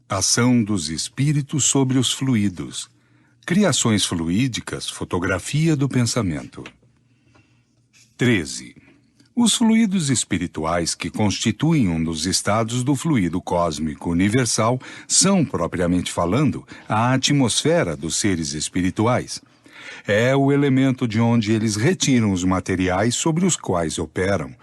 Ação dos espíritos sobre os fluidos. Criações fluídicas, fotografia do pensamento. 13. Os fluidos espirituais que constituem um dos estados do fluido cósmico universal são, propriamente falando, a atmosfera dos seres espirituais. É o elemento de onde eles retiram os materiais sobre os quais operam.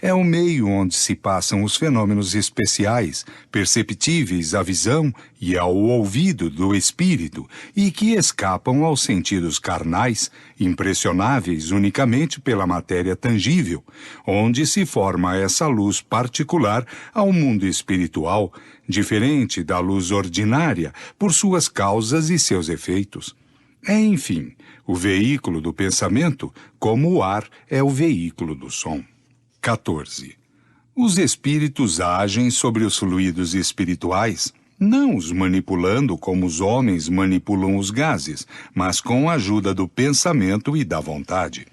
É o meio onde se passam os fenômenos especiais, perceptíveis à visão e ao ouvido do espírito, e que escapam aos sentidos carnais, impressionáveis unicamente pela matéria tangível, onde se forma essa luz particular ao mundo espiritual, diferente da luz ordinária, por suas causas e seus efeitos. É, enfim, o veículo do pensamento, como o ar é o veículo do som. 14. Os espíritos agem sobre os fluidos espirituais, não os manipulando como os homens manipulam os gases, mas com a ajuda do pensamento e da vontade.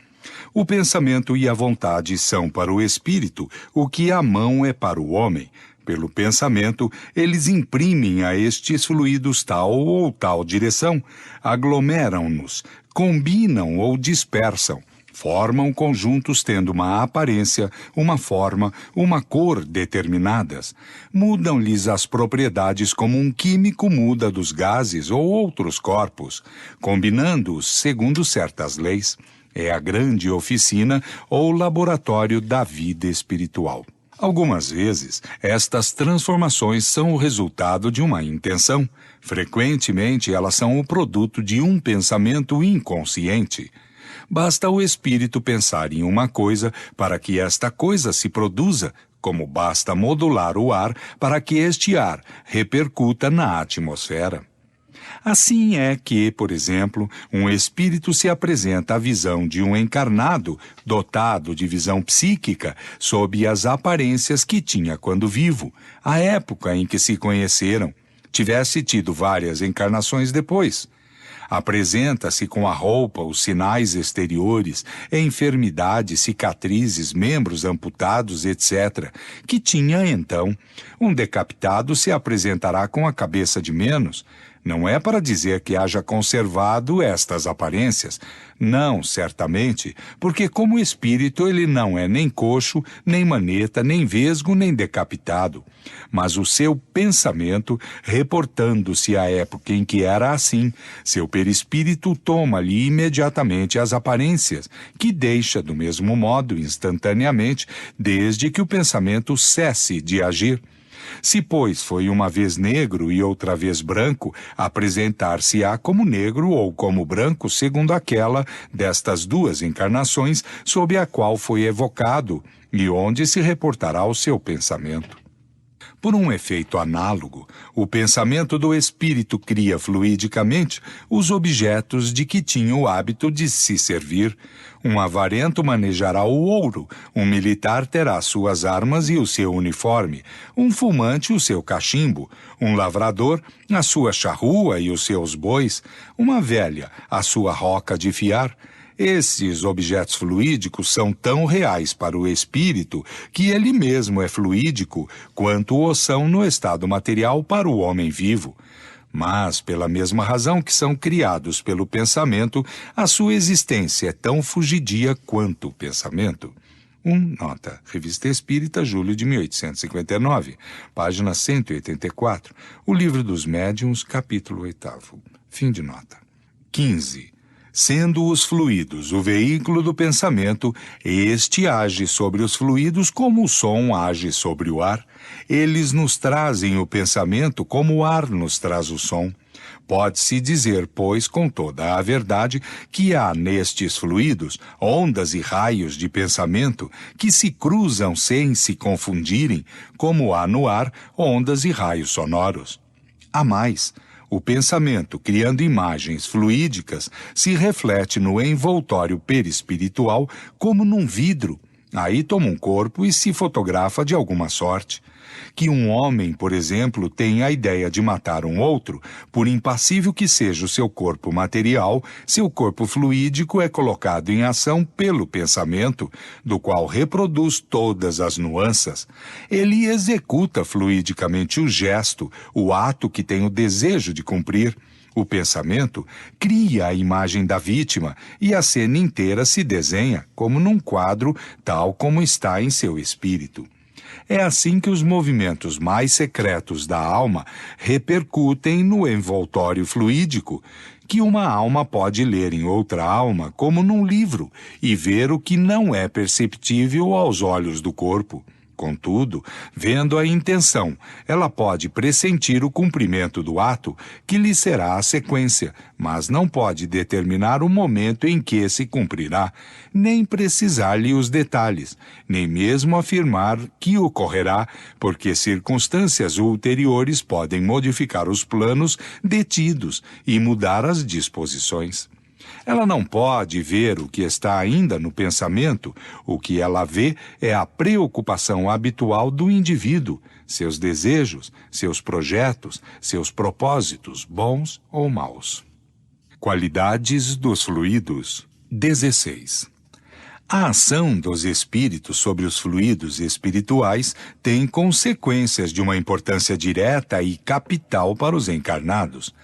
O pensamento e a vontade são para o espírito o que a mão é para o homem. Pelo pensamento, eles imprimem a estes fluidos tal ou tal direção, aglomeram-nos, combinam ou dispersam, formam conjuntos tendo uma aparência, uma forma, uma cor determinadas. Mudam-lhes as propriedades como um químico muda dos gases ou outros corpos, combinando-os segundo certas leis. É a grande oficina ou laboratório da vida espiritual. Algumas vezes, estas transformações são o resultado de uma intenção. Frequentemente, elas são o produto de um pensamento inconsciente. Basta o espírito pensar em uma coisa para que esta coisa se produza, como basta modular o ar para que este ar repercuta na atmosfera. Assim é que, por exemplo, um espírito se apresenta à visão de um encarnado dotado de visão psíquica sob as aparências que tinha quando vivo, à época em que se conheceram, tivesse tido várias encarnações depois. Apresenta-se com a roupa, os sinais exteriores, enfermidades, cicatrizes, membros amputados, etc., que tinha então. Um decapitado se apresentará com a cabeça de menos. Não é para dizer que haja conservado estas aparências. Não, certamente, porque como espírito ele não é nem coxo, nem maneta, nem vesgo, nem decapitado. Mas o seu pensamento, reportando-se à época em que era assim, seu perispírito toma-lhe imediatamente as aparências, que deixa do mesmo modo instantaneamente, desde que o pensamento cesse de agir. Se, pois, foi uma vez negro e outra vez branco, apresentar-se-á como negro ou como branco segundo aquela destas duas encarnações sob a qual foi evocado e onde se reportará o seu pensamento. Por um efeito análogo, o pensamento do espírito cria fluidicamente os objetos de que tinha o hábito de se servir. Um avarento manejará o ouro, um militar terá suas armas e o seu uniforme, um fumante o seu cachimbo, um lavrador a sua charrua e os seus bois, uma velha a sua roca de fiar. Esses objetos fluídicos são tão reais para o espírito que ele mesmo é fluídico quanto o são no estado material para o homem vivo. Mas, pela mesma razão que são criados pelo pensamento, a sua existência é tão fugidia quanto o pensamento. Nota. Revista Espírita, julho de 1859, página 184. O Livro dos Médiuns, capítulo 8º. Fim de nota. 15. Sendo os fluidos o veículo do pensamento, este age sobre os fluidos como o som age sobre o ar. Eles nos trazem o pensamento como o ar nos traz o som. Pode-se dizer, pois, com toda a verdade, que há nestes fluidos ondas e raios de pensamento que se cruzam sem se confundirem, como há no ar ondas e raios sonoros. Há mais. O pensamento, criando imagens fluídicas, se reflete no envoltório perispiritual como num vidro. Aí toma um corpo e se fotografa de alguma sorte. Que um homem, por exemplo, tenha a ideia de matar um outro, por impassível que seja o seu corpo material, seu corpo fluídico é colocado em ação pelo pensamento, do qual reproduz todas as nuances. Ele executa fluidicamente o gesto, o ato que tem o desejo de cumprir. O pensamento cria a imagem da vítima e a cena inteira se desenha, como num quadro, tal como está em seu espírito. É assim que os movimentos mais secretos da alma repercutem no envoltório fluídico, que uma alma pode ler em outra alma como num livro e ver o que não é perceptível aos olhos do corpo. Contudo, vendo a intenção, ela pode pressentir o cumprimento do ato que lhe será a sequência, mas não pode determinar o momento em que se cumprirá, nem precisar-lhe os detalhes, nem mesmo afirmar que ocorrerá, porque circunstâncias ulteriores podem modificar os planos detidos e mudar as disposições. Ela não pode ver o que está ainda no pensamento. O que ela vê é a preocupação habitual do indivíduo, seus desejos, seus projetos, seus propósitos, bons ou maus. Qualidades dos fluidos. 16. A ação dos espíritos sobre os fluidos espirituais tem consequências de uma importância direta e capital para os encarnados.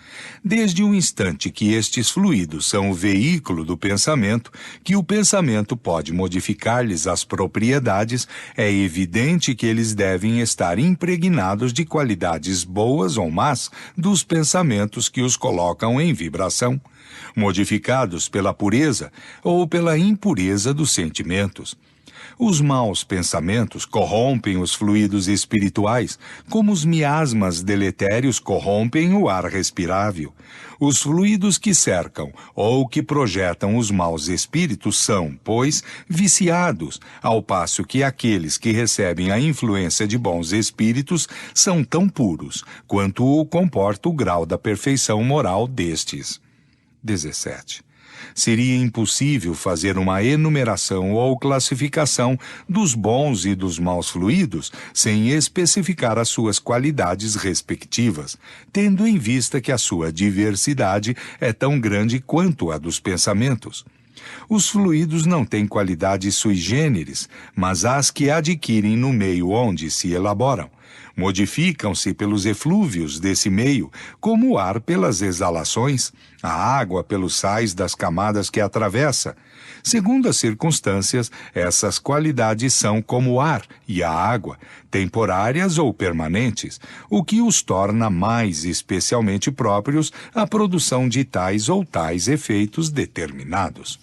Desde o instante que estes fluidos são o veículo do pensamento, que o pensamento pode modificar-lhes as propriedades, é evidente que eles devem estar impregnados de qualidades boas ou más dos pensamentos que os colocam em vibração, modificados pela pureza ou pela impureza dos sentimentos. Os maus pensamentos corrompem os fluidos espirituais, como os miasmas deletérios corrompem o ar respirável. Os fluidos que cercam ou que projetam os maus espíritos são, pois, viciados, ao passo que aqueles que recebem a influência de bons espíritos são tão puros quanto o comporta o grau da perfeição moral destes. 17. Seria impossível fazer uma enumeração ou classificação dos bons e dos maus fluidos sem especificar as suas qualidades respectivas, tendo em vista que a sua diversidade é tão grande quanto a dos pensamentos. Os fluidos não têm qualidades sui generis, mas as que adquirem no meio onde se elaboram. Modificam-se pelos eflúvios desse meio, como o ar pelas exalações, a água pelos sais das camadas que atravessa. Segundo as circunstâncias, essas qualidades são como o ar e a água, temporárias ou permanentes, o que os torna mais especialmente próprios à produção de tais ou tais efeitos determinados.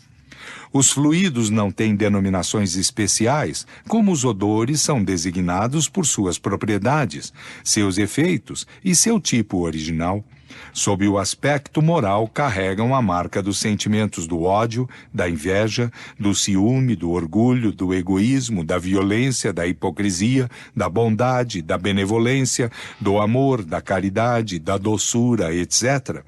Os fluidos não têm denominações especiais, como os odores são designados por suas propriedades, seus efeitos e seu tipo original. Sob o aspecto moral, carregam a marca dos sentimentos do ódio, da inveja, do ciúme, do orgulho, do egoísmo, da violência, da hipocrisia, da bondade, da benevolência, do amor, da caridade, da doçura, etc.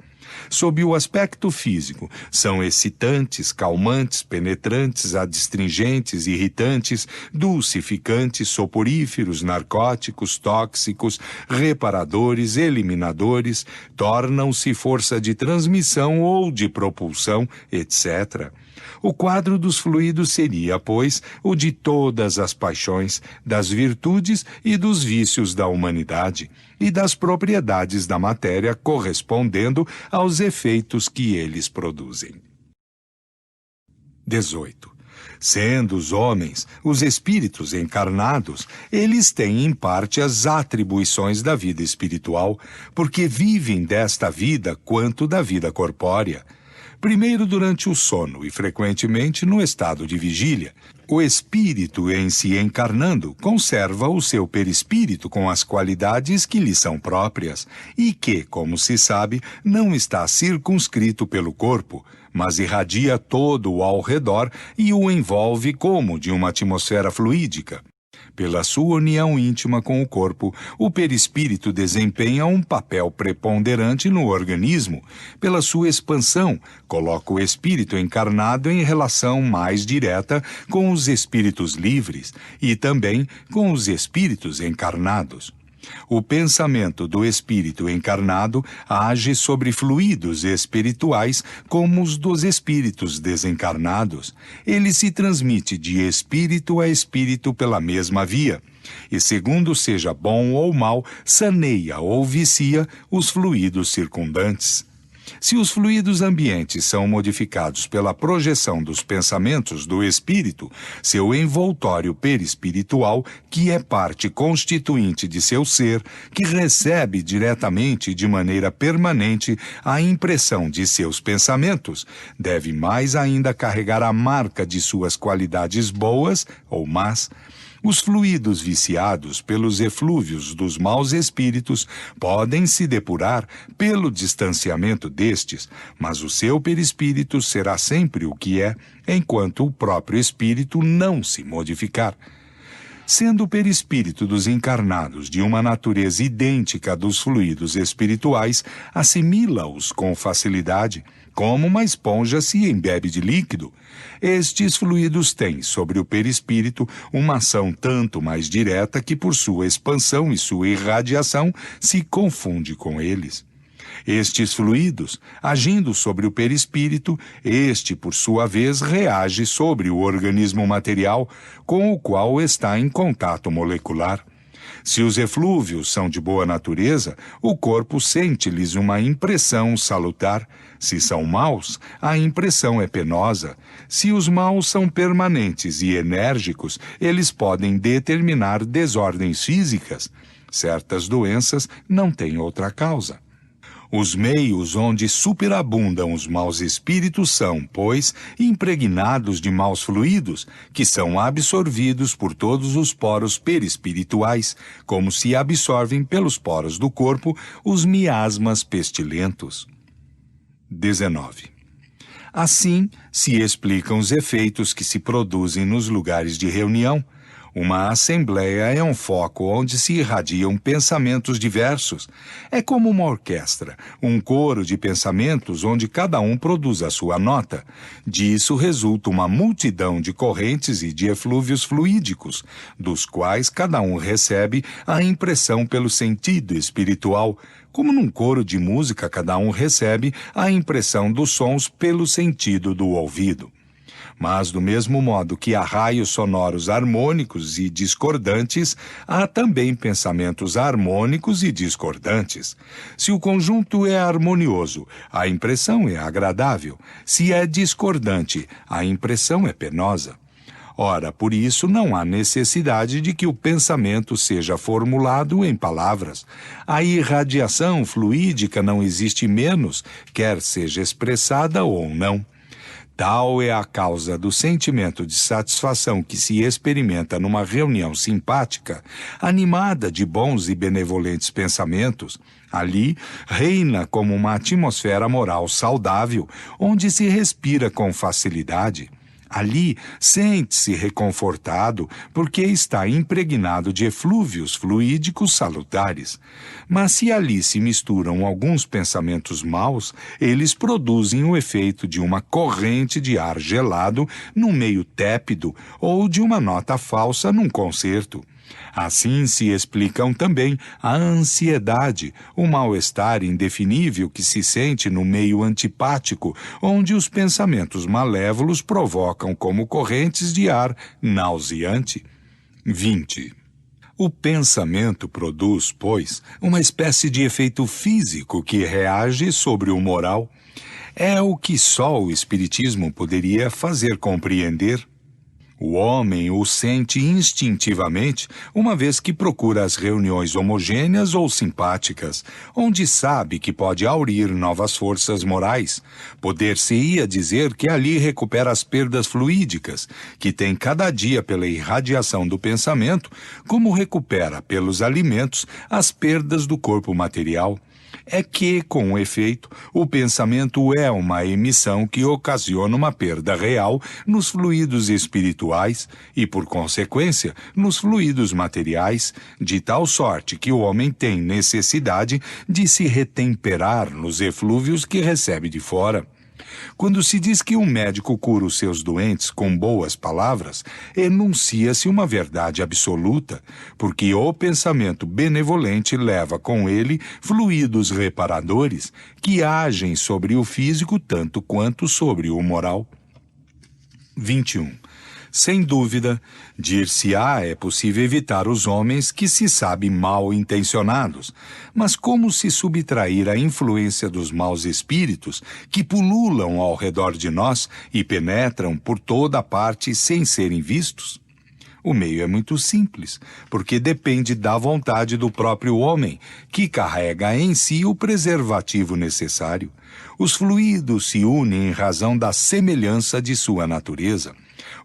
Sob o aspecto físico, são excitantes, calmantes, penetrantes, adstringentes, irritantes, dulcificantes, soporíferos, narcóticos, tóxicos, reparadores, eliminadores, tornam-se força de transmissão ou de propulsão, etc. O quadro dos fluidos seria, pois, o de todas as paixões, das virtudes e dos vícios da humanidade, e das propriedades da matéria correspondendo aos efeitos que eles produzem. 18. Sendo os homens, os espíritos encarnados, eles têm em parte as atribuições da vida espiritual, porque vivem desta vida quanto da vida corpórea. Primeiro durante o sono e frequentemente no estado de vigília. O espírito em se encarnando conserva o seu perispírito com as qualidades que lhe são próprias e que, como se sabe, não está circunscrito pelo corpo, mas irradia todo ao redor e o envolve como de uma atmosfera fluídica. Pela sua união íntima com o corpo, o perispírito desempenha um papel preponderante no organismo. Pela sua expansão, coloca o espírito encarnado em relação mais direta com os espíritos livres e também com os espíritos encarnados. O pensamento do espírito encarnado age sobre fluidos espirituais como os dos espíritos desencarnados. Ele se transmite de espírito a espírito pela mesma via, e segundo seja bom ou mal, saneia ou vicia os fluidos circundantes. Se os fluidos ambientes são modificados pela projeção dos pensamentos do espírito, seu envoltório perispiritual, que é parte constituinte de seu ser, que recebe diretamente e de maneira permanente a impressão de seus pensamentos, deve mais ainda carregar a marca de suas qualidades boas ou más. Os fluidos viciados pelos eflúvios dos maus espíritos podem se depurar pelo distanciamento destes, mas o seu perispírito será sempre o que é, enquanto o próprio espírito não se modificar. Sendo o perispírito dos encarnados de uma natureza idêntica à dos fluidos espirituais, assimila-os com facilidade, como uma esponja se embebe de líquido. Estes fluidos têm sobre o perispírito uma ação tanto mais direta que por sua expansão e sua irradiação se confunde com eles. Estes fluidos, agindo sobre o perispírito, este, por sua vez, reage sobre o organismo material com o qual está em contato molecular. Se os eflúvios são de boa natureza, o corpo sente-lhes uma impressão salutar. Se são maus, a impressão é penosa. Se os maus são permanentes e enérgicos, eles podem determinar desordens físicas. Certas doenças não têm outra causa. Os meios onde superabundam os maus espíritos são, pois, impregnados de maus fluidos, que são absorvidos por todos os poros perispirituais, como se absorvem pelos poros do corpo os miasmas pestilentos. 19. Assim se explicam os efeitos que se produzem nos lugares de reunião. Uma assembleia é um foco onde se irradiam pensamentos diversos. É como uma orquestra, um coro de pensamentos onde cada um produz a sua nota. Disso resulta uma multidão de correntes e de eflúvios fluídicos, dos quais cada um recebe a impressão pelo sentido espiritual. Como num coro de música, cada um recebe a impressão dos sons pelo sentido do ouvido. Mas, do mesmo modo que há raios sonoros harmônicos e discordantes, há também pensamentos harmônicos e discordantes. Se o conjunto é harmonioso, a impressão é agradável. Se é discordante, a impressão é penosa. Ora, por isso não há necessidade de que o pensamento seja formulado em palavras. A irradiação fluídica não existe menos, quer seja expressada ou não. Tal é a causa do sentimento de satisfação que se experimenta numa reunião simpática, animada de bons e benevolentes pensamentos. Ali reina como uma atmosfera moral saudável, onde se respira com facilidade. Ali sente-se reconfortado porque está impregnado de eflúvios fluídicos salutares. Mas se ali se misturam alguns pensamentos maus, eles produzem o efeito de uma corrente de ar gelado num meio tépido ou de uma nota falsa num concerto. Assim se explicam também a ansiedade, o mal-estar indefinível que se sente no meio antipático, onde os pensamentos malévolos provocam como correntes de ar nauseante. 20. O pensamento produz, pois, uma espécie de efeito físico que reage sobre o moral. É o que só o Espiritismo poderia fazer compreender. O homem o sente instintivamente, uma vez que procura as reuniões homogêneas ou simpáticas, onde sabe que pode aurir novas forças morais. Poder-se-ia dizer que ali recupera as perdas fluídicas, que tem cada dia pela irradiação do pensamento, como recupera pelos alimentos as perdas do corpo material. É que, com efeito, o pensamento é uma emissão que ocasiona uma perda real nos fluidos espirituais espirituais e, por consequência, nos fluidos materiais, de tal sorte que o homem tem necessidade de se retemperar nos eflúvios que recebe de fora. Quando se diz que um médico cura os seus doentes com boas palavras, enuncia-se uma verdade absoluta, porque o pensamento benevolente leva com ele fluidos reparadores que agem sobre o físico tanto quanto sobre o moral. 21. Sem dúvida, dir-se-á é possível evitar os homens que se sabem mal intencionados, mas como se subtrair à influência dos maus espíritos que pululam ao redor de nós e penetram por toda a parte sem serem vistos? O meio é muito simples, porque depende da vontade do próprio homem, que carrega em si o preservativo necessário. Os fluidos se unem em razão da semelhança de sua natureza.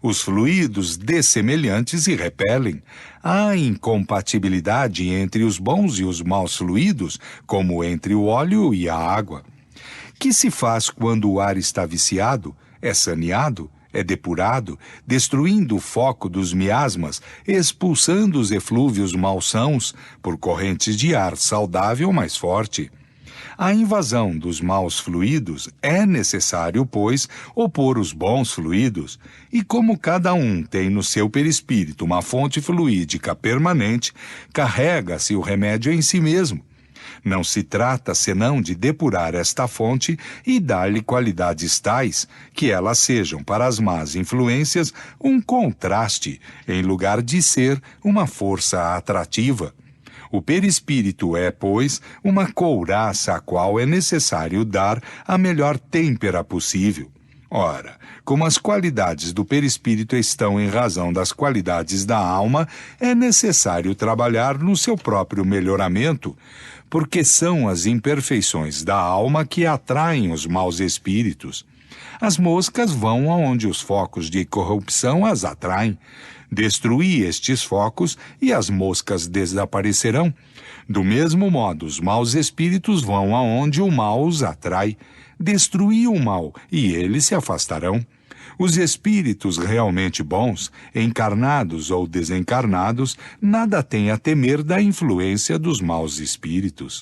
Os fluidos dessemelhantes se repelem. Há incompatibilidade entre os bons e os maus fluidos, como entre o óleo e a água. Que se faz quando o ar está viciado? É saneado? É depurado, destruindo o foco dos miasmas, expulsando os eflúvios malsãos por correntes de ar saudável mais forte. A invasão dos maus fluidos é necessário, pois, opor os bons fluidos, e como cada um tem no seu perispírito uma fonte fluídica permanente, carrega-se o remédio em si mesmo. Não se trata senão de depurar esta fonte e dar-lhe qualidades tais que elas sejam para as más influências um contraste, em lugar de ser uma força atrativa. O perispírito é, pois, uma couraça à qual é necessário dar a melhor têmpera possível. Ora, como as qualidades do perispírito estão em razão das qualidades da alma, é necessário trabalhar no seu próprio melhoramento, porque são as imperfeições da alma que atraem os maus espíritos. As moscas vão aonde os focos de corrupção as atraem. Destruí estes focos e as moscas desaparecerão. Do mesmo modo, os maus espíritos vão aonde o mal os atrai. Destruí o mal e eles se afastarão. Os espíritos realmente bons, encarnados ou desencarnados, nada têm a temer da influência dos maus espíritos.